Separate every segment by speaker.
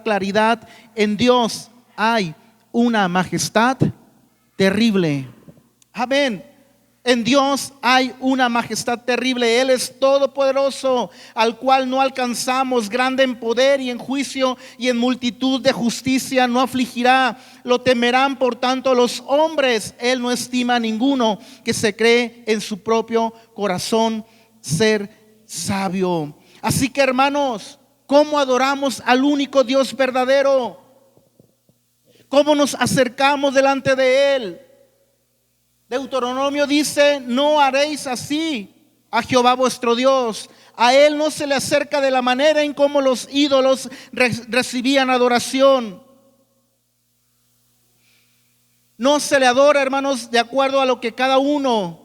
Speaker 1: claridad: en Dios hay una majestad terrible. Amén. En Dios hay una majestad terrible. Él es todopoderoso, al cual no alcanzamos, grande en poder y en juicio y en multitud de justicia. No afligirá, lo temerán por tanto los hombres. Él no estima a ninguno que se cree en su propio corazón ser sabio. Así que, hermanos, ¿cómo adoramos al único Dios verdadero? ¿Cómo nos acercamos delante de Él? Deuteronomio dice: no haréis así a Jehová vuestro Dios. A Él no se le acerca de la manera en cómo los ídolos recibían adoración. No se le adora, hermanos, de acuerdo a lo que cada uno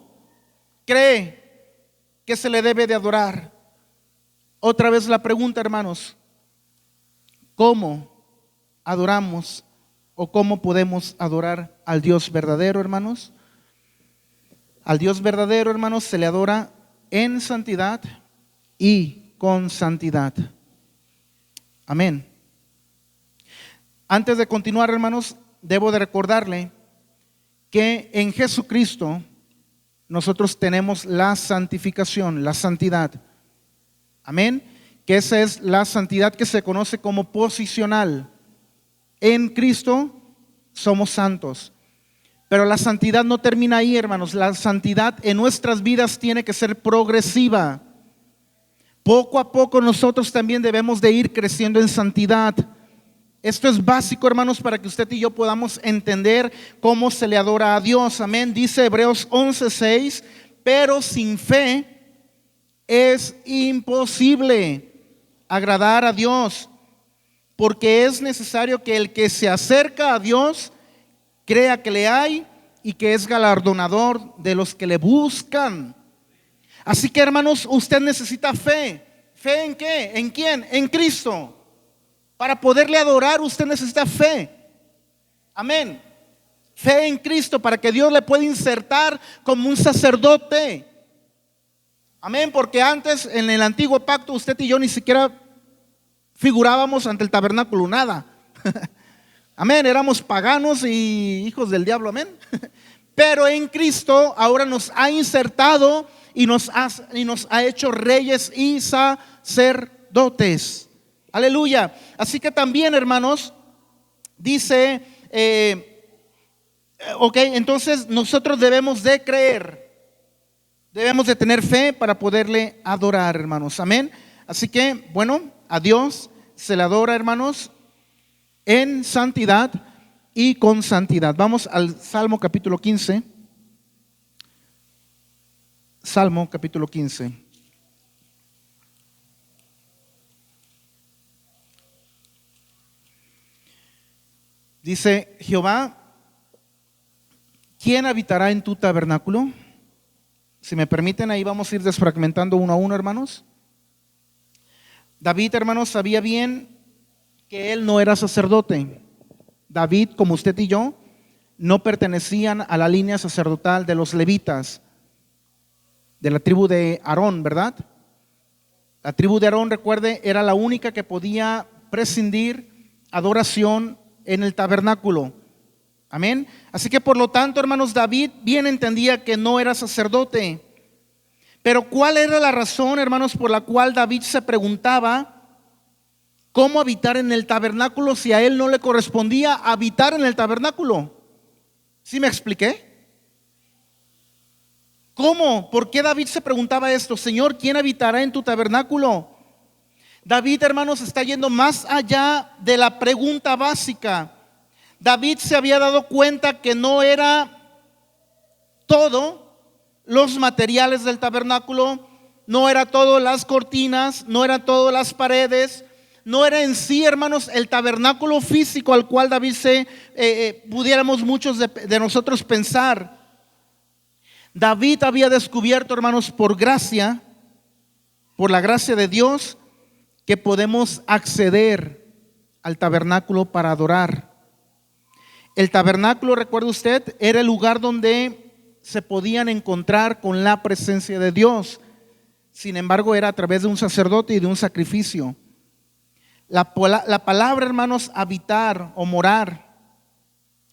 Speaker 1: cree que se le debe de adorar. Otra vez la pregunta, hermanos: ¿cómo adoramos o cómo podemos adorar al Dios verdadero, hermanos? Al Dios verdadero, hermanos, se le adora en santidad y con santidad. Amén. Antes de continuar, hermanos, debo de recordarle que en Jesucristo nosotros tenemos la santificación, la santidad. Amén. Que esa es la santidad que se conoce como posicional. En Cristo somos santos. Pero la santidad no termina ahí, hermanos. La santidad en nuestras vidas tiene que ser progresiva. Poco a poco nosotros también debemos de ir creciendo en santidad. Esto es básico, hermanos, para que usted y yo podamos entender cómo se le adora a Dios. Amén. Dice Hebreos 11:6: pero sin fe es imposible agradar a Dios, porque es necesario que el que se acerca a Dios crea que le hay y que es galardonador de los que le buscan. Así que, hermanos, usted necesita fe. ¿Fe en qué? ¿En quién? En Cristo. Para poderle adorar usted necesita fe. Amén. Fe en Cristo para que Dios le pueda insertar como un sacerdote. Amén. Porque antes, en el antiguo pacto, usted y yo ni siquiera figurábamos ante el tabernáculo, nada. Amén, éramos paganos y hijos del diablo, amén. Pero en Cristo ahora nos ha insertado y nos ha hecho reyes y sacerdotes. Aleluya. Así que también, hermanos, dice, entonces nosotros debemos de creer, debemos de tener fe para poderle adorar, hermanos. Amén. Así que, bueno, a Dios se le adora, hermanos, en santidad y con santidad. Vamos al Salmo capítulo 15. Salmo capítulo 15. Dice Jehová: ¿quién habitará en tu tabernáculo? Si me permiten, ahí vamos a ir desfragmentando uno a uno, hermanos. David, hermanos, sabía bien que él no era sacerdote. David, como usted y yo, no pertenecían a la línea sacerdotal de los levitas, de la tribu de Aarón, ¿verdad? La tribu de Aarón, recuerde, era la única que podía prescindir adoración en el tabernáculo. Amén. Así que por lo tanto, hermanos, David bien entendía que no era sacerdote. Pero ¿cuál era la razón, hermanos, por la cual David se preguntaba cómo habitar en el tabernáculo si a él no le correspondía habitar en el tabernáculo? ¿Sí me expliqué? ¿Cómo? ¿Por qué David se preguntaba esto? Señor, ¿quién habitará en tu tabernáculo? David, hermanos, está yendo más allá de la pregunta básica. David se había dado cuenta que no era todo los materiales del tabernáculo, no era todo las cortinas, no era todo las paredes, no era en sí, hermanos, el tabernáculo físico al cual David pudiéramos muchos de nosotros pensar. David había descubierto, hermanos, por la gracia de Dios, que podemos acceder al tabernáculo para adorar. El tabernáculo, recuerde usted, era el lugar donde se podían encontrar con la presencia de Dios. Sin embargo, era a través de un sacerdote y de un sacrificio. La palabra, hermanos, habitar o morar,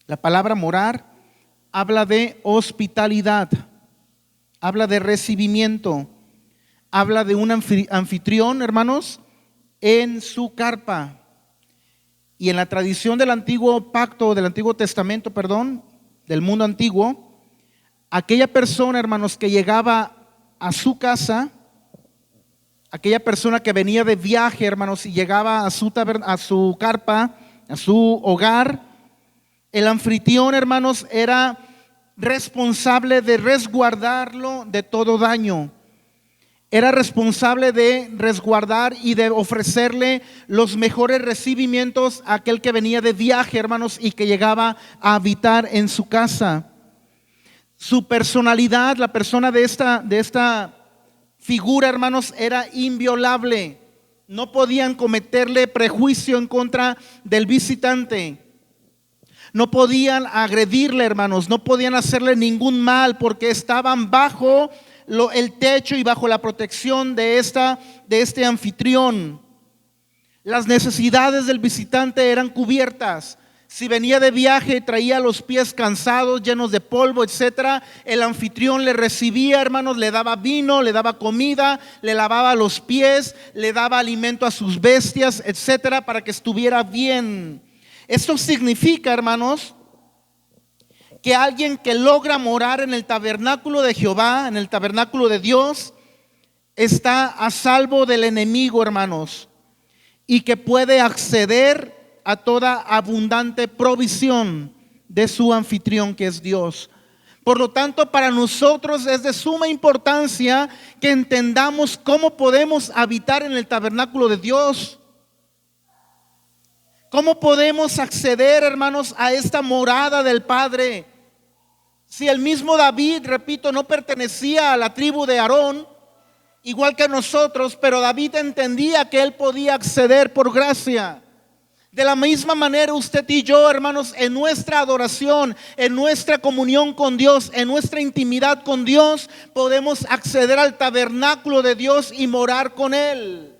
Speaker 1: la palabra morar habla de hospitalidad, habla de recibimiento, habla de un anfitrión, hermanos, en su carpa. Y en la tradición del antiguo pacto, del Antiguo Testamento, perdón, del mundo antiguo, aquella persona, hermanos, que llegaba a su casa, aquella persona que venía de viaje, hermanos, y llegaba a su carpa, a su hogar, el anfitrión, hermanos, era responsable de resguardarlo de todo daño. Era responsable de resguardar y de ofrecerle los mejores recibimientos a aquel que venía de viaje, hermanos, y que llegaba a habitar en su casa. Su personalidad, la persona de esta figura, hermanos, era inviolable. No podían cometerle prejuicio en contra del visitante. No podían agredirle, hermanos, no podían hacerle ningún mal porque estaban bajo el techo y bajo la protección de este anfitrión. Las necesidades del visitante eran cubiertas. Si venía de viaje y traía los pies cansados, llenos de polvo, etcétera, el anfitrión le recibía, hermanos, le daba vino, le daba comida, le lavaba los pies, le daba alimento a sus bestias, etcétera, para que estuviera bien. Esto significa, hermanos, que alguien que logra morar en el tabernáculo de Jehová, en el tabernáculo de Dios, está a salvo del enemigo, hermanos, y que puede acceder a toda abundante provisión de su anfitrión, que es Dios. Por lo tanto, para nosotros es de suma importancia que entendamos cómo podemos habitar en el tabernáculo de Dios. ¿Cómo podemos acceder, hermanos, a esta morada del Padre? Si el mismo David, repito, no pertenecía a la tribu de Aarón, igual que nosotros, pero David entendía que él podía acceder por gracia. De la misma manera usted y yo, hermanos, en nuestra adoración, en nuestra comunión con Dios, en nuestra intimidad con Dios, podemos acceder al tabernáculo de Dios y morar con Él.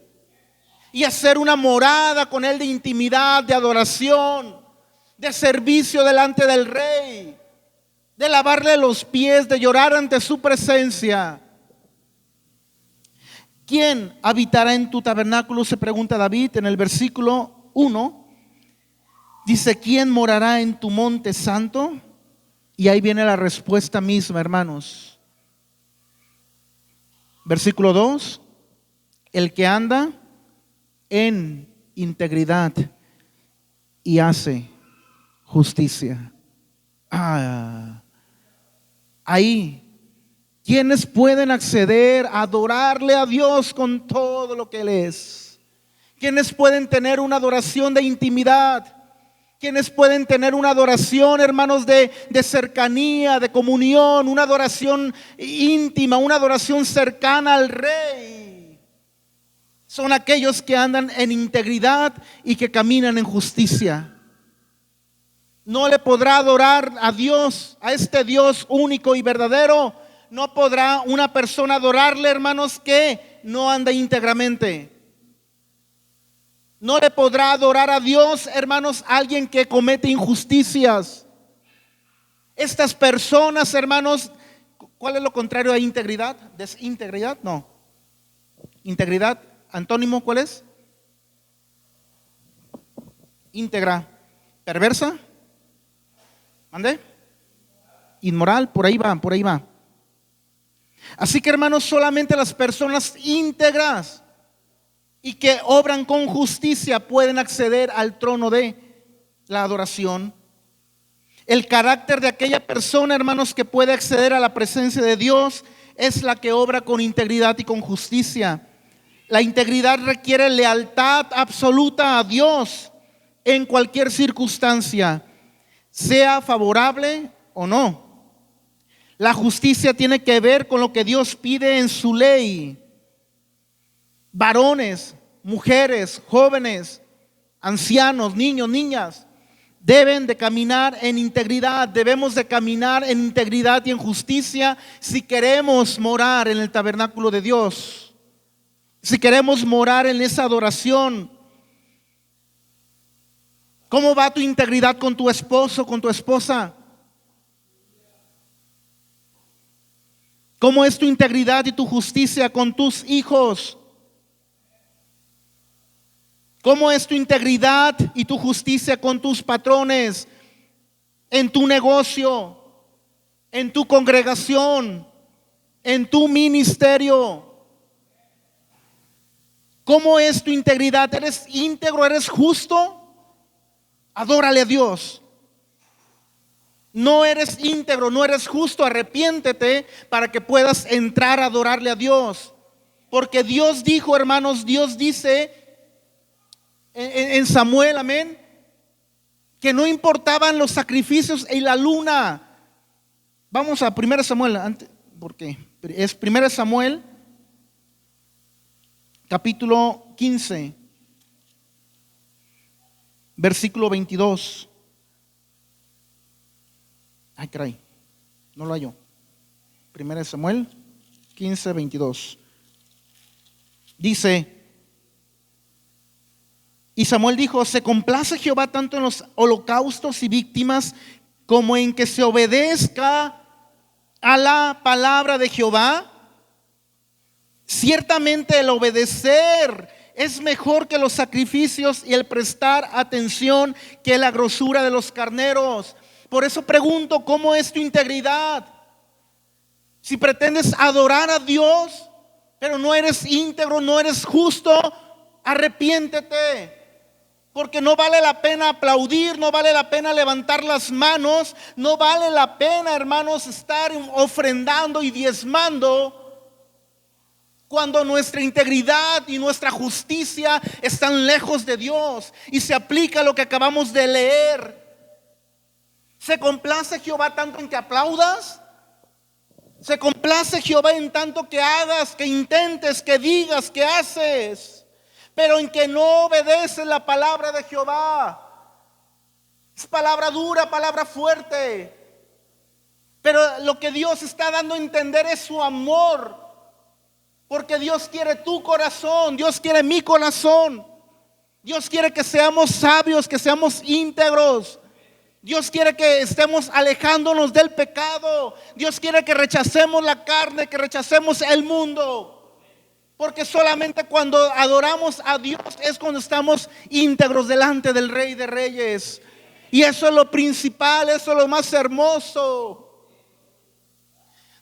Speaker 1: Y hacer una morada con Él de intimidad, de adoración, de servicio delante del Rey, de lavarle los pies, de llorar ante su presencia. ¿Quién habitará en tu tabernáculo?, se pregunta David en el versículo 1. Dice: ¿quién morará en tu monte santo? Y ahí viene la respuesta misma, hermanos. Versículo 2: el que anda en integridad y hace justicia. Ahí, ¿quiénes pueden acceder a adorarle a Dios con todo lo que Él es? ¿Quiénes pueden tener una adoración de intimidad? ¿Quiénes pueden tener una adoración, hermanos, de cercanía, de comunión, una adoración íntima, una adoración cercana al Rey? Son aquellos que andan en integridad y que caminan en justicia. No le podrá adorar a Dios, a este Dios único y verdadero. No podrá una persona adorarle, hermanos, que no anda íntegramente. No le podrá adorar a Dios, hermanos, alguien que comete injusticias. Estas personas, hermanos, ¿cuál es lo contrario a integridad? ¿Desintegridad? No. Integridad, antónimo, ¿cuál es? Íntegra. ¿Perversa? ¿Mande? Inmoral, por ahí va, por ahí va. Así que, hermanos, solamente las personas íntegras y que obran con justicia pueden acceder al trono de la adoración. El carácter de aquella persona, hermanos, que puede acceder a la presencia de Dios es la que obra con integridad y con justicia. La integridad requiere lealtad absoluta a Dios en cualquier circunstancia, sea favorable o no. La justicia tiene que ver con lo que Dios pide en su ley. Varones, mujeres, jóvenes, ancianos, niños, niñas, deben de caminar en integridad. Debemos de caminar en integridad y en justicia si queremos morar en el tabernáculo de Dios, si queremos morar en esa adoración. ¿Cómo va tu integridad con tu esposo, con tu esposa? ¿Cómo es tu integridad y tu justicia con tus hijos? ¿Cómo es tu integridad y tu justicia con tus patrones? En tu negocio, en tu congregación, en tu ministerio. ¿Cómo es tu integridad? ¿Eres íntegro? ¿Eres justo? Adórale a Dios. No eres íntegro, no eres justo, arrepiéntete para que puedas entrar a adorarle a Dios. Porque Dios dijo, hermanos, Dios dice en Samuel, amén, que no importaban los sacrificios y la luna. Vamos a 1 Samuel, porque es 1 Samuel, capítulo 15, versículo 22. Ay, caray, no lo hallo. 1 Samuel 15, 22. Dice: y Samuel dijo: ¿se complace Jehová tanto en los holocaustos y víctimas como en que se obedezca a la palabra de Jehová? Ciertamente el obedecer es mejor que los sacrificios y el prestar atención que la grosura de los carneros. Por eso pregunto, ¿cómo es tu integridad? Si pretendes adorar a Dios, pero no eres íntegro, no eres justo, arrepiéntete. Porque no vale la pena aplaudir, no vale la pena levantar las manos, no vale la pena, hermanos, estar ofrendando y diezmando cuando nuestra integridad y nuestra justicia están lejos de Dios. Y se aplica lo que acabamos de leer. ¿Se complace Jehová tanto en que aplaudas? ¿Se complace Jehová en tanto que hagas, que intentes, que digas, que haces? Pero en que no obedeces la palabra de Jehová. Es palabra dura, palabra fuerte. Pero lo que Dios está dando a entender es su amor. Porque Dios quiere tu corazón, Dios quiere mi corazón. Dios quiere que seamos sabios, que seamos íntegros. Dios quiere que estemos alejándonos del pecado. Dios quiere que rechacemos la carne, que rechacemos el mundo. Porque solamente cuando adoramos a Dios es cuando estamos íntegros delante del Rey de Reyes. Y eso es lo principal, eso es lo más hermoso.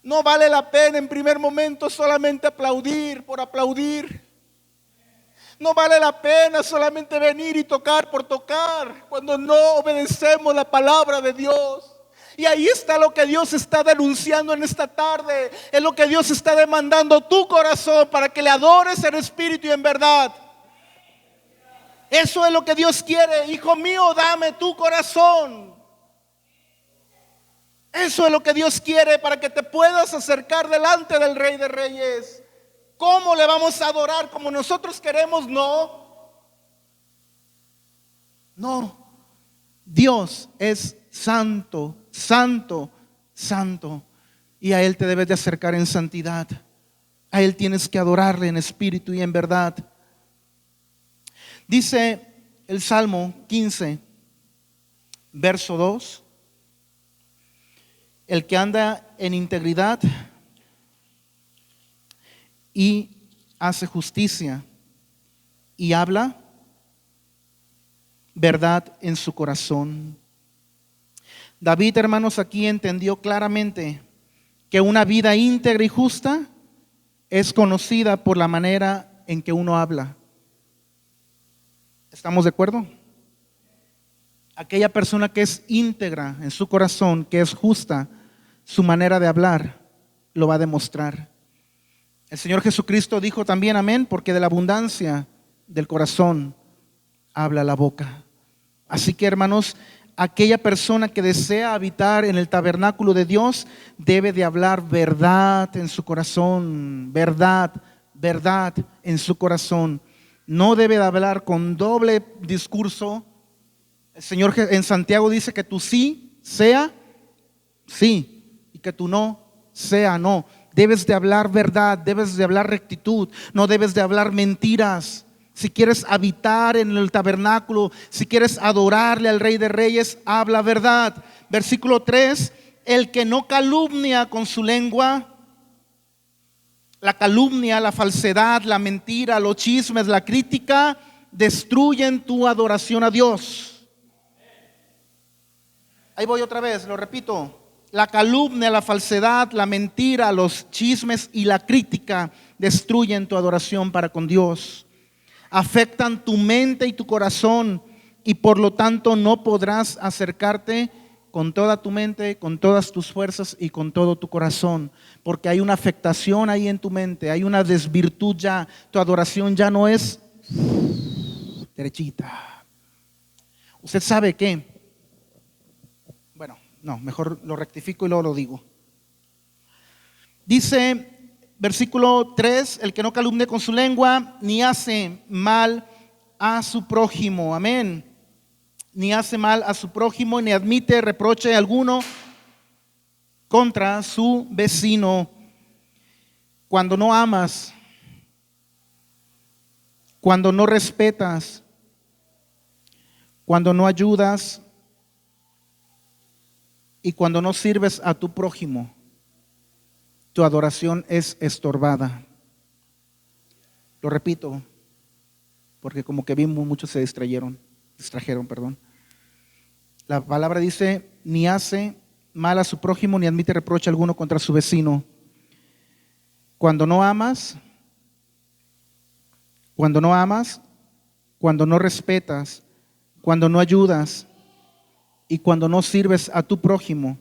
Speaker 1: No vale la pena en primer momento solamente aplaudir por aplaudir. No vale la pena solamente venir y tocar por tocar cuando no obedecemos la palabra de Dios. Y ahí está lo que Dios está denunciando en esta tarde. Es lo que Dios está demandando tu corazón para que le adores en espíritu y en verdad. Eso es lo que Dios quiere. Hijo mío, dame tu corazón. Eso es lo que Dios quiere para que te puedas acercar delante del Rey de Reyes. ¿Cómo le vamos a adorar? ¿Como nosotros queremos? No. No. Dios es santo, santo, santo. Y a Él te debes de acercar en santidad. A Él tienes que adorarle en espíritu y en verdad. Dice el Salmo 15, verso 2. El que anda en integridad y hace justicia y habla verdad en su corazón. David, hermanos, aquí entendió claramente que una vida íntegra y justa es conocida por la manera en que uno habla. ¿Estamos de acuerdo? Aquella persona que es íntegra en su corazón, que es justa, su manera de hablar lo va a demostrar. El Señor Jesucristo dijo también, amén, porque de la abundancia del corazón habla la boca. Así que, hermanos, aquella persona que desea habitar en el tabernáculo de Dios debe de hablar verdad en su corazón, verdad, verdad en su corazón. No debe de hablar con doble discurso. El Señor en Santiago dice que tu sí sea sí y que tu no sea no. Debes de hablar verdad, debes de hablar rectitud, no debes de hablar mentiras. si quieres habitar en el tabernáculo, si quieres adorarle al Rey de Reyes, habla verdad. Versículo 3, el que no calumnia con su lengua. La calumnia, la falsedad, la mentira, los chismes, la crítica destruyen tu adoración a Dios. Ahí voy otra vez, lo repito. La calumnia, la falsedad, la mentira, los chismes y la crítica destruyen tu adoración para con Dios. Afectan tu mente y tu corazón y por lo tanto no podrás acercarte con toda tu mente, con todas tus fuerzas y con todo tu corazón, porque hay una afectación ahí en tu mente, hay una desvirtud ya, tu adoración ya no es derechita. Usted sabe que, bueno, no, mejor lo rectifico y luego lo digo. Dice, versículo 3, el que no calumnie con su lengua, ni hace mal a su prójimo, amén. Ni hace mal a su prójimo, ni admite reproche alguno contra su vecino. Cuando no amas, cuando no respetas, cuando no ayudas y cuando no sirves a tu prójimo, tu adoración es estorbada. Lo repito, porque como que vimos muchos se distrajeron, perdón. La palabra dice, ni hace mal a su prójimo, ni admite reproche alguno contra su vecino. Cuando no amas, cuando no respetas, cuando no ayudas y cuando no sirves a tu prójimo,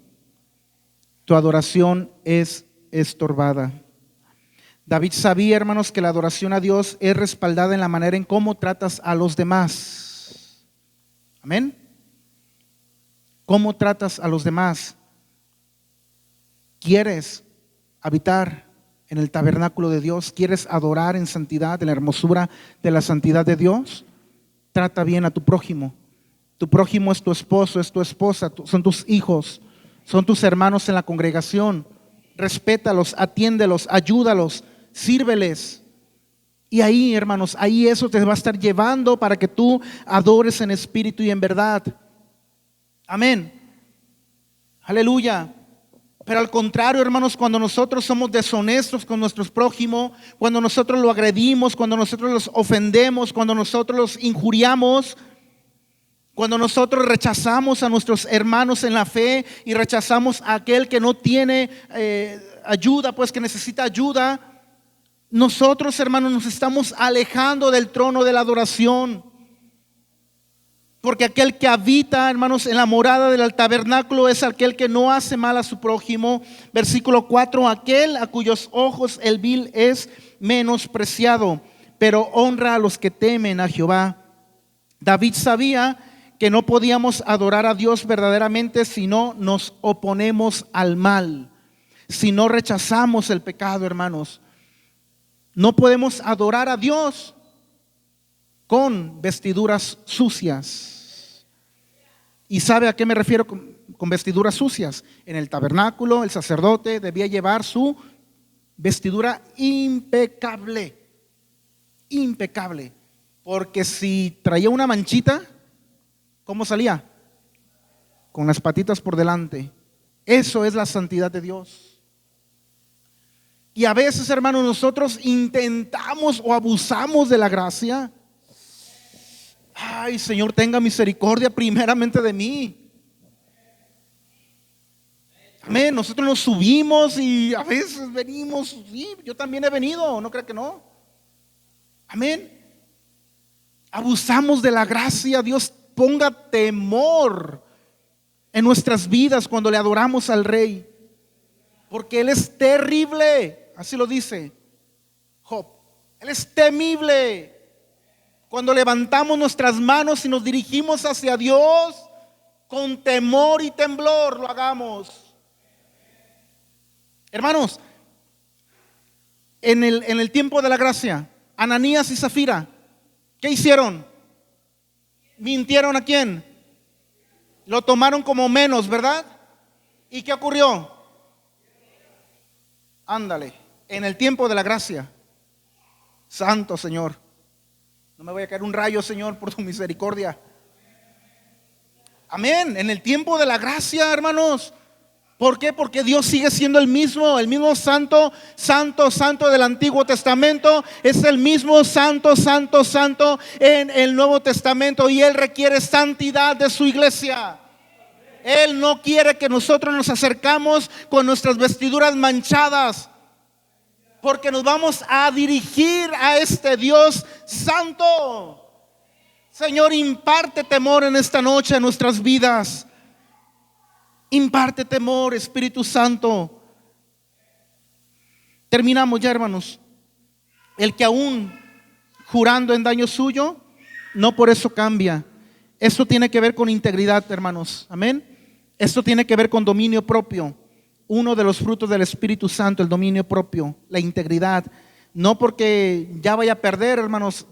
Speaker 1: tu adoración es estorbada. David sabía, hermanos, que la adoración a Dios es respaldada en la manera en cómo tratas a los demás. Amén. ¿Cómo tratas a los demás? ¿Quieres habitar en el tabernáculo de Dios? ¿Quieres adorar en santidad, en la hermosura de la santidad de Dios? Trata bien a tu prójimo. Tu prójimo es tu esposo, es tu esposa, son tus hijos, son tus hermanos en la congregación. Respétalos, atiéndelos, ayúdalos, sírveles. Y ahí, hermanos, ahí eso te va a estar llevando para que tú adores en espíritu y en verdad. Amén. Aleluya. Pero al contrario, hermanos, cuando nosotros somos deshonestos con nuestros prójimos, cuando nosotros lo agredimos, cuando nosotros los ofendemos, cuando nosotros los injuriamos, cuando nosotros rechazamos a nuestros hermanos en la fe y rechazamos a aquel que no tiene ayuda, pues que necesita ayuda, nosotros, hermanos, nos estamos alejando del trono de la adoración. Porque aquel que habita, hermanos, en la morada del tabernáculo es aquel que no hace mal a su prójimo. Versículo 4, aquel a cuyos ojos el vil es menospreciado, pero honra a los que temen a Jehová. David sabía que no podíamos adorar a Dios verdaderamente si no nos oponemos al mal, si no rechazamos el pecado, hermanos. No podemos adorar a Dios con vestiduras sucias. ¿Y sabe a qué me refiero con vestiduras sucias? En el tabernáculo el sacerdote debía llevar su vestidura impecable, impecable, porque si traía una manchita, ¿cómo salía? Con las patitas por delante. Eso es la santidad de Dios. Y a veces, hermanos, nosotros intentamos o abusamos de la gracia. Ay, Señor, tenga misericordia primeramente de mí. Amén. Nosotros nos subimos y a veces venimos. Sí, yo también he venido, no creo que no. Amén. Abusamos de la gracia. Dios ponga temor en nuestras vidas cuando le adoramos al Rey, porque Él es terrible. Así lo dice Job. Él es temible. Cuando levantamos nuestras manos y nos dirigimos hacia Dios, con temor y temblor lo hagamos. Hermanos, en el tiempo de la gracia, Ananías y Zafira, ¿qué hicieron? ¿Mintieron a quién? Lo tomaron como menos, ¿verdad? ¿Y qué ocurrió? Ándale, en el tiempo de la gracia. Santo Señor. No me vaya a caer un rayo, Señor, por tu misericordia. Amén. En el tiempo de la gracia, hermanos. ¿Por qué? Porque Dios sigue siendo el mismo santo, santo, santo del Antiguo Testamento. Es el mismo santo, santo, santo en el Nuevo Testamento. Y Él requiere santidad de su iglesia. Él no quiere que nosotros nos acercamos con nuestras vestiduras manchadas, porque nos vamos a dirigir a este Dios santo. Señor, imparte temor en esta noche a nuestras vidas. Imparte temor, Espíritu Santo. Terminamos ya, hermanos. El que aún jurando en daño suyo, no por eso cambia. Esto tiene que ver con integridad, hermanos. Amén. Esto tiene que ver con dominio propio. Uno de los frutos del Espíritu Santo, el dominio propio, la integridad. No porque ya vaya a perder, hermanos,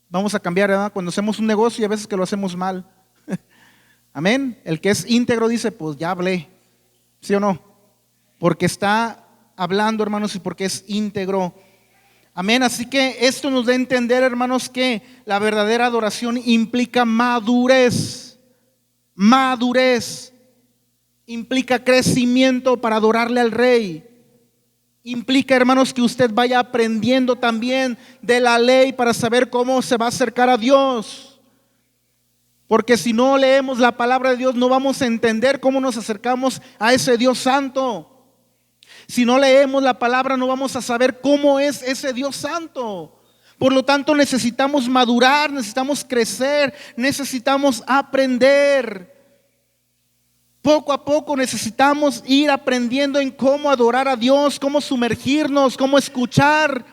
Speaker 1: vamos a cambiar, ¿verdad? Cuando hacemos un negocio y a veces que lo hacemos mal. Amén. El que es íntegro dice, pues ya hablé, ¿sí o no? Porque está hablando, hermanos, y porque es íntegro. Amén. Así que esto nos da a entender, hermanos, que la verdadera adoración implica madurez. Madurez. Implica crecimiento para adorarle al Rey. Implica, hermanos, que usted vaya aprendiendo también de la ley para saber cómo se va a acercar a Dios. Porque si no leemos la palabra de Dios, no vamos a entender cómo nos acercamos a ese Dios santo. Si no leemos la palabra, no vamos a saber cómo es ese Dios santo. Por lo tanto, necesitamos madurar, necesitamos crecer, necesitamos aprender. Poco a poco necesitamos ir aprendiendo en cómo adorar a Dios, cómo sumergirnos, cómo escuchar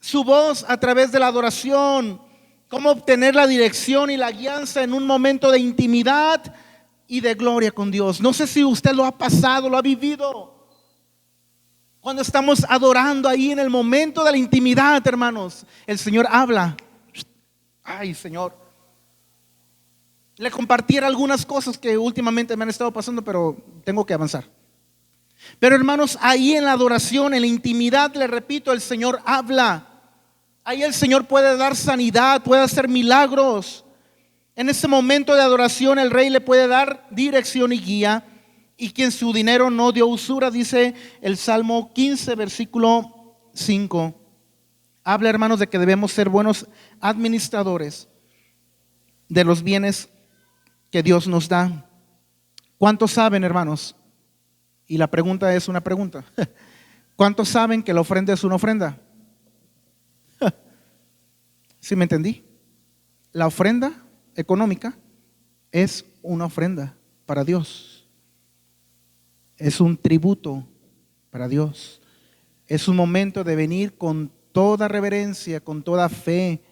Speaker 1: su voz a través de la adoración, cómo obtener la dirección y la guianza en un momento de intimidad y de gloria con Dios. No sé si usted lo ha pasado, lo ha vivido. Cuando estamos adorando ahí en el momento de la intimidad, hermanos, el Señor habla. Ay, Señor. Le compartiera algunas cosas que últimamente me han estado pasando, pero tengo que avanzar. Pero hermanos, ahí en la adoración, en la intimidad, le repito, el Señor habla. Ahí el Señor puede dar sanidad, puede hacer milagros. En ese momento de adoración el Rey le puede dar dirección y guía. Y quien su dinero no dio usura, dice el Salmo 15, versículo 5. Habla, hermanos, de que debemos ser buenos administradores de los bienes que Dios nos da. ¿Cuántos saben, hermanos? Y la pregunta es una pregunta. ¿Cuántos saben que la ofrenda es una ofrenda? ¿Sí me entendí? La ofrenda económica es una ofrenda para Dios. Es un tributo para Dios. Es un momento de venir con toda reverencia, con toda fe,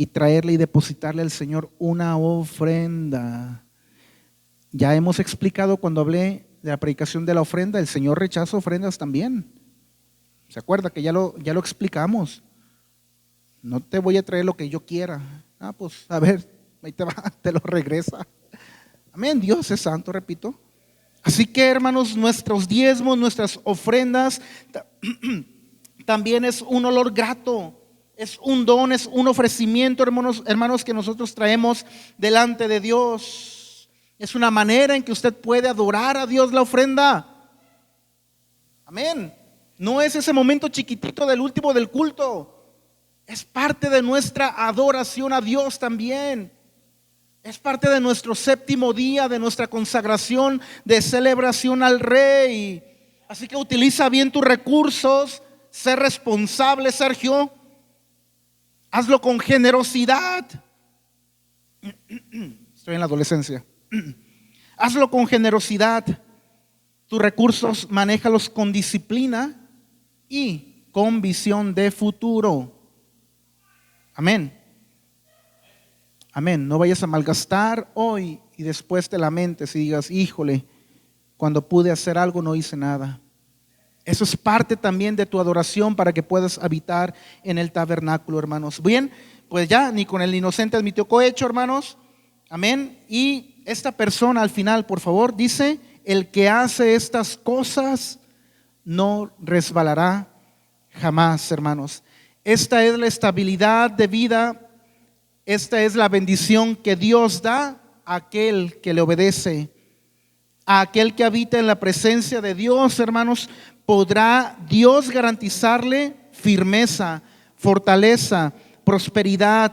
Speaker 1: y traerle y depositarle al Señor una ofrenda. Ya hemos explicado cuando hablé de la predicación de la ofrenda, el Señor rechaza ofrendas también. ¿Se acuerda que ya lo explicamos? No te voy a traer lo que yo quiera. Pues a ver, ahí te va, te lo regresa. Amén, Dios es santo, repito. Así que, hermanos, nuestros diezmos, nuestras ofrendas también es un olor grato. Es un don, es un ofrecimiento, hermanos, que nosotros traemos delante de Dios. Es una manera en que usted puede adorar a Dios la ofrenda. Amén. No es ese momento chiquitito del último del culto. Es parte de nuestra adoración a Dios también. Es parte de nuestro séptimo día, de nuestra consagración, de celebración al Rey. Así que utiliza bien tus recursos. Sé responsable, Sergio. Hazlo con generosidad. Estoy en la adolescencia. Hazlo con generosidad. Tus recursos, manéjalos con disciplina y con visión de futuro. Amén. Amén. No vayas a malgastar hoy y después te lamentes y digas, híjole, cuando pude hacer algo no hice nada. Eso es parte también de tu adoración para que puedas habitar en el tabernáculo, hermanos. Bien, pues ya ni con el inocente admitió cohecho, hermanos. Amén. Y esta persona al final, por favor, dice, el que hace estas cosas no resbalará jamás, hermanos. Esta es la estabilidad de vida Esta es la bendición que Dios da a aquel que le obedece. A aquel que habita en la presencia de Dios, hermanos, podrá Dios garantizarle firmeza, fortaleza, prosperidad,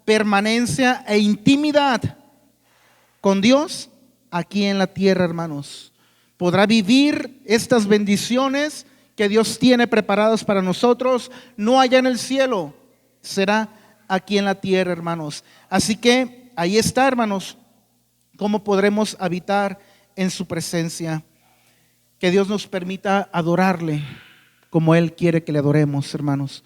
Speaker 1: permanencia e intimidad con Dios aquí en la tierra, hermanos. Podrá vivir estas bendiciones que Dios tiene preparadas para nosotros, no allá en el cielo, será aquí en la tierra, hermanos. Así que ahí está, hermanos, cómo podremos habitar en su presencia. Que Dios nos permita adorarle como Él quiere que le adoremos, hermanos.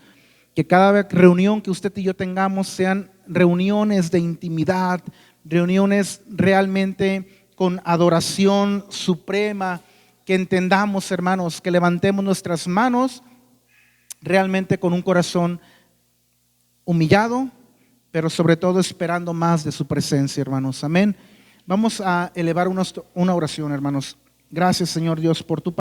Speaker 1: Que cada reunión que usted y yo tengamos sean reuniones de intimidad, reuniones realmente con adoración suprema. Que entendamos, hermanos, que levantemos nuestras manos realmente con un corazón humillado, pero sobre todo esperando más de su presencia, hermanos. Amén. Vamos a elevar una oración, hermanos. Gracias, Señor Dios, por tu palabra.